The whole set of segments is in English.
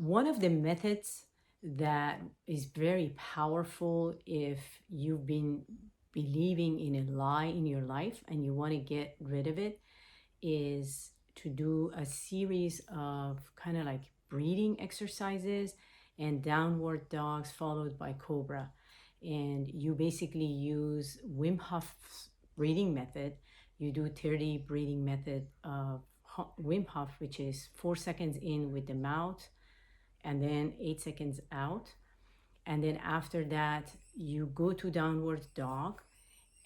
One of the methods that is very powerful if you've been believing in a lie in your life and you want to get rid of it is to do a series of kind of like breathing exercises and downward dogs followed by cobra. And you basically use Wim Hof's breathing method. You do 30 breathing method of Wim Hof, which is 4 seconds in with the mouth and then 8 seconds out. And then after that, you go to downward dog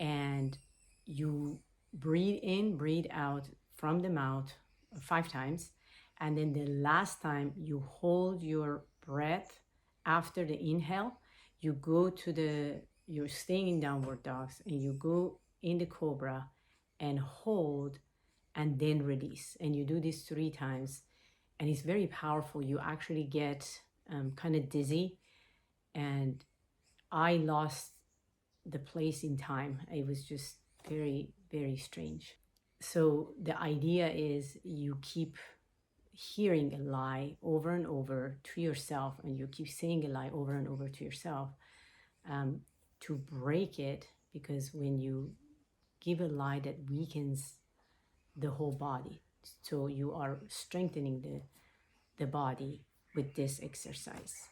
and you breathe in, breathe out from the mouth 5 times. And then the last time you hold your breath after the inhale, you go to you're staying in downward dogs and you go in the cobra and hold and then release. And you do this 3 times and it's very powerful. You actually get kind of dizzy, and I lost the place in time. It was just very, very strange. So the idea is you keep hearing a lie over and over to yourself, and you keep saying a lie over and over to yourself to break it, because when you give a lie, that weakens the whole body. So you are strengthening the body with this exercise.